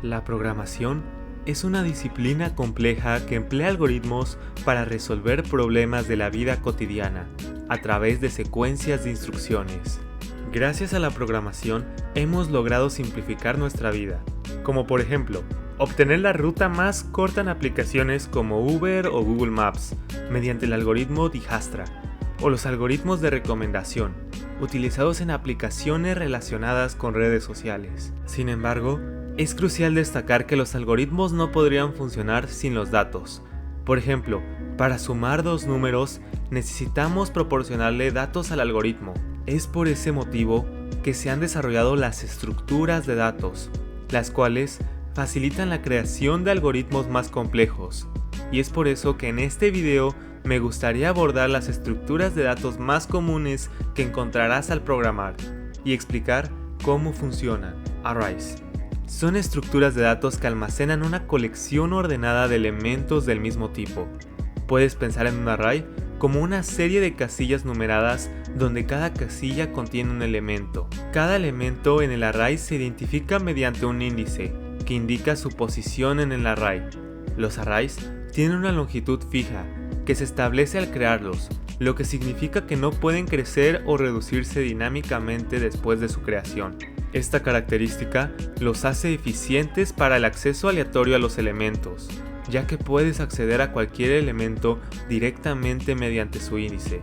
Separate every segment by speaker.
Speaker 1: La programación es una disciplina compleja que emplea algoritmos para resolver problemas de la vida cotidiana a través de secuencias de instrucciones. Gracias a la programación hemos logrado simplificar nuestra vida, como por ejemplo, obtener la ruta más corta en aplicaciones como Uber o Google Maps mediante el algoritmo Dijkstra, o los algoritmos de recomendación, utilizados en aplicaciones relacionadas con redes sociales. Sin embargo, es crucial destacar que los algoritmos no podrían funcionar sin los datos. Por ejemplo, para sumar dos números, necesitamos proporcionarle datos al algoritmo. Es por ese motivo que se han desarrollado las estructuras de datos, las cuales facilitan la creación de algoritmos más complejos. Y es por eso que en este video me gustaría abordar las estructuras de datos más comunes que encontrarás al programar y explicar cómo funcionan. Arrays son estructuras de datos que almacenan una colección ordenada de elementos del mismo tipo. Puedes pensar en un array como una serie de casillas numeradas donde cada casilla contiene un elemento. Cada elemento en el array se identifica mediante un índice que indica su posición en el array. Los arrays tienen una longitud fija que se establece al crearlos, lo que significa que no pueden crecer o reducirse dinámicamente después de su creación. Esta característica los hace eficientes para el acceso aleatorio a los elementos, ya que puedes acceder a cualquier elemento directamente mediante su índice.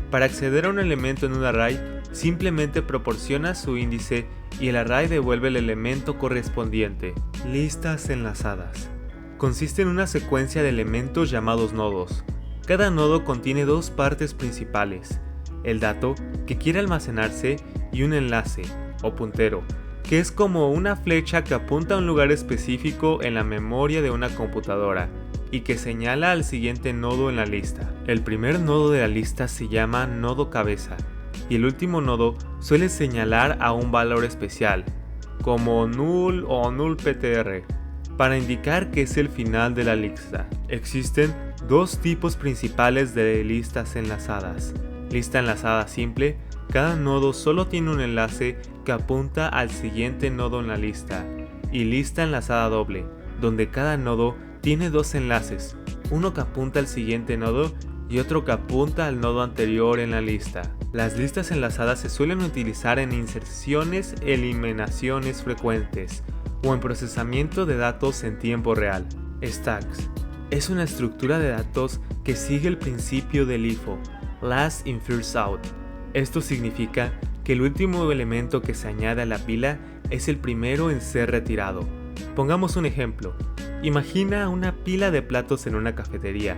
Speaker 1: Para acceder a un elemento en un array, simplemente proporcionas su índice y el array devuelve el elemento correspondiente. Listas enlazadas. Consiste en una secuencia de elementos llamados nodos. Cada nodo contiene dos partes principales: el dato, que quiere almacenarse, y un enlace, o puntero, que es como una flecha que apunta a un lugar específico en la memoria de una computadora y que señala al siguiente nodo en la lista. El primer nodo de la lista se llama nodo cabeza y el último nodo suele señalar a un valor especial, como null o nullptr, para indicar que es el final de la lista. Existen dos tipos principales de listas enlazadas. Lista enlazada simple: cada nodo solo tiene un enlace que apunta al siguiente nodo en la lista, y lista enlazada doble, donde cada nodo tiene dos enlaces, uno que apunta al siguiente nodo y otro que apunta al nodo anterior en la lista. Las listas enlazadas se suelen utilizar en inserciones, eliminaciones frecuentes o en procesamiento de datos en tiempo real. Stacks es una estructura de datos que sigue el principio del LIFO, Last in First Out. Esto significa que el último elemento que se añade a la pila es el primero en ser retirado. Pongamos un ejemplo. Imagina una pila de platos en una cafetería.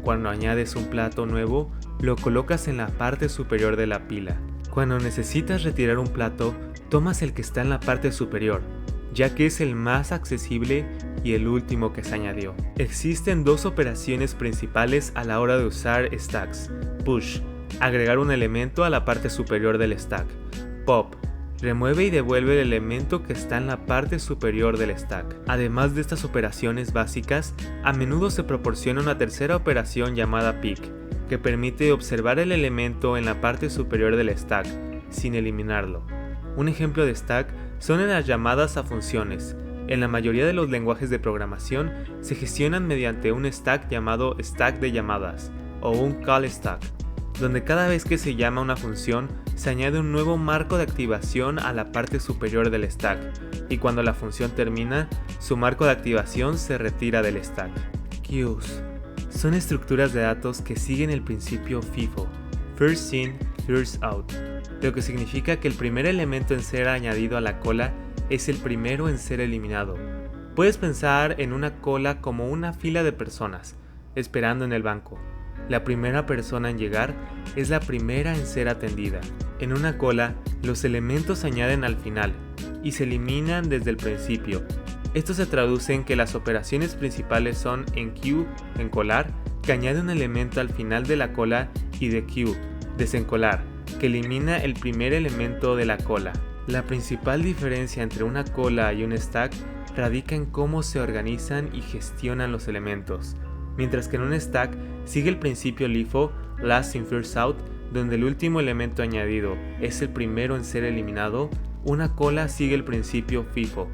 Speaker 1: Cuando añades un plato nuevo, lo colocas en la parte superior de la pila. Cuando necesitas retirar un plato, tomas el que está en la parte superior, ya que es el más accesible y el último que se añadió. Existen dos operaciones principales a la hora de usar stacks: push, agregar un elemento a la parte superior del stack; pop, remueve y devuelve el elemento que está en la parte superior del stack. Además de estas operaciones básicas, a menudo se proporciona una tercera operación llamada pick, que permite observar el elemento en la parte superior del stack, sin eliminarlo. Un ejemplo de stack son en las llamadas a funciones. En la mayoría de los lenguajes de programación se gestionan mediante un stack llamado stack de llamadas, o un call stack, donde cada vez que se llama una función se añade un nuevo marco de activación a la parte superior del stack, y cuando la función termina, su marco de activación se retira del stack. Queues son estructuras de datos que siguen el principio FIFO, First In, First Out, lo que significa que el primer elemento en ser añadido a la cola es el primero en ser eliminado. Puedes pensar en una cola como una fila de personas esperando en el banco. La primera persona en llegar es la primera en ser atendida. En una cola, los elementos se añaden al final y se eliminan desde el principio. Esto se traduce en que las operaciones principales son enqueue, encolar, que añade un elemento al final de la cola, y dequeue, desencolar, que elimina el primer elemento de la cola. La principal diferencia entre una cola y un stack radica en cómo se organizan y gestionan los elementos. Mientras que en un stack sigue el principio LIFO, Last in First Out, donde el último elemento añadido es el primero en ser eliminado, una cola sigue el principio FIFO,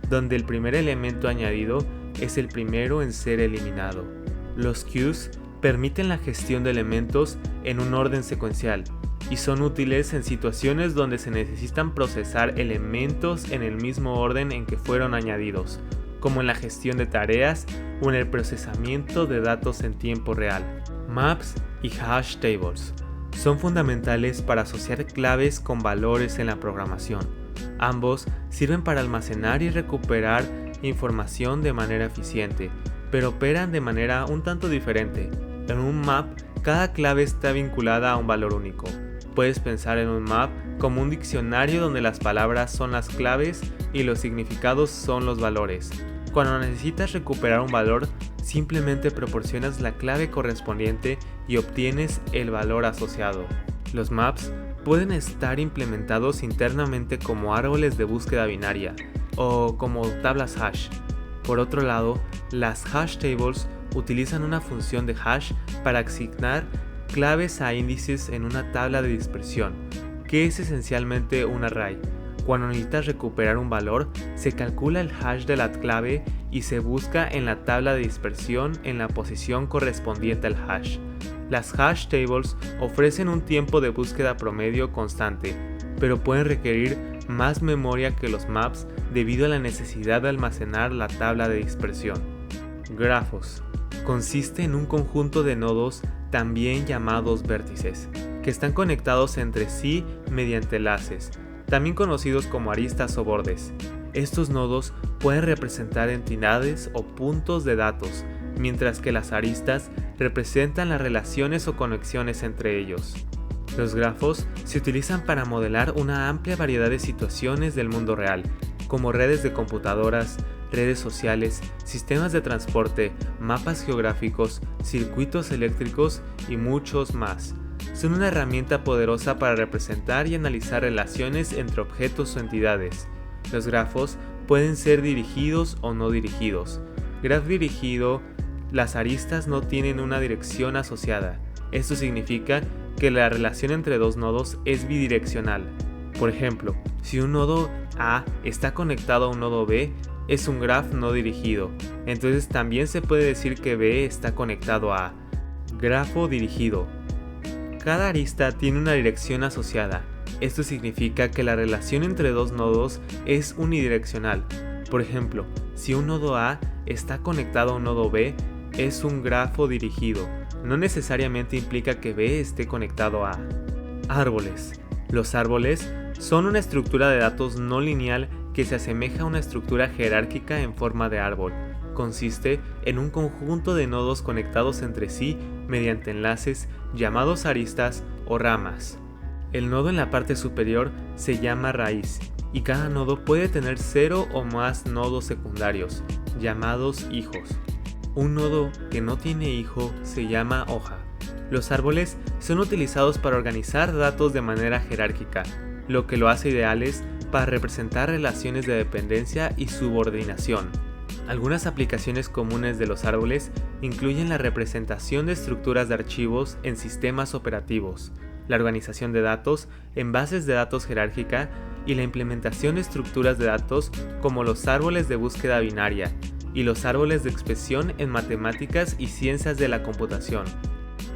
Speaker 1: donde el primer elemento añadido es el primero en ser eliminado. Los queues permiten la gestión de elementos en un orden secuencial y son útiles en situaciones donde se necesitan procesar elementos en el mismo orden en que fueron añadidos, como en la gestión de tareas o en el procesamiento de datos en tiempo real. Maps y hash tables son fundamentales para asociar claves con valores en la programación. Ambos sirven para almacenar y recuperar información de manera eficiente, pero operan de manera un tanto diferente. En un map, cada clave está vinculada a un valor único. Puedes pensar en un map como un diccionario donde las palabras son las claves y los significados son los valores. Cuando necesitas recuperar un valor, simplemente proporcionas la clave correspondiente y obtienes el valor asociado. Los maps pueden estar implementados internamente como árboles de búsqueda binaria o como tablas hash. Por otro lado, las hash tables utilizan una función de hash para asignar claves a índices en una tabla de dispersión, que es esencialmente un array. Cuando necesitas recuperar un valor, se calcula el hash de la clave y se busca en la tabla de dispersión en la posición correspondiente al hash. Las hash tables ofrecen un tiempo de búsqueda promedio constante, pero pueden requerir más memoria que los maps debido a la necesidad de almacenar la tabla de dispersión. Grafos. Consiste en un conjunto de nodos, también llamados vértices, que están conectados entre sí mediante enlaces, también conocidos como aristas o bordes. Estos nodos pueden representar entidades o puntos de datos, mientras que las aristas representan las relaciones o conexiones entre ellos. Los grafos se utilizan para modelar una amplia variedad de situaciones del mundo real, como redes de computadoras, redes sociales, sistemas de transporte, mapas geográficos, circuitos eléctricos y muchos más. Son una herramienta poderosa para representar y analizar relaciones entre objetos o entidades. Los grafos pueden ser dirigidos o no dirigidos. Graph dirigido, las aristas no tienen una dirección asociada. Esto significa que la relación entre dos nodos es bidireccional. Por ejemplo, si un nodo A está conectado a un nodo B, es un graph no dirigido. Entonces también se puede decir que B está conectado a A. Grafo dirigido. Cada arista tiene una dirección asociada. Esto significa que la relación entre dos nodos es unidireccional. Por ejemplo, si un nodo A está conectado a un nodo B, es un grafo dirigido. No necesariamente implica que B esté conectado a A. Árboles. Los árboles son una estructura de datos no lineal que se asemeja a una estructura jerárquica en forma de árbol. Consiste en un conjunto de nodos conectados entre sí mediante enlaces llamados aristas o ramas. El nodo en la parte superior se llama raíz y cada nodo puede tener 0 o más nodos secundarios, llamados hijos. Un nodo que no tiene hijo se llama hoja. Los árboles son utilizados para organizar datos de manera jerárquica, lo que lo hace ideales para representar relaciones de dependencia y subordinación. Algunas aplicaciones comunes de los árboles incluyen la representación de estructuras de archivos en sistemas operativos, la organización de datos en bases de datos jerárquica y la implementación de estructuras de datos como los árboles de búsqueda binaria y los árboles de expresión en matemáticas y ciencias de la computación.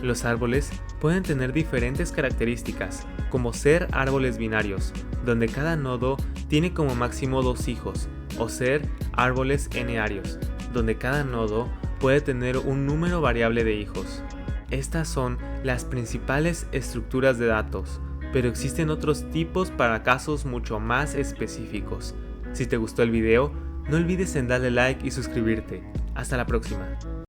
Speaker 1: Los árboles pueden tener diferentes características, como ser árboles binarios, donde cada nodo tiene como máximo 2 hijos, o ser árboles n-arios, donde cada nodo puede tener un número variable de hijos. Estas son las principales estructuras de datos, pero existen otros tipos para casos mucho más específicos. Si te gustó el video, no olvides en darle like y suscribirte. Hasta la próxima.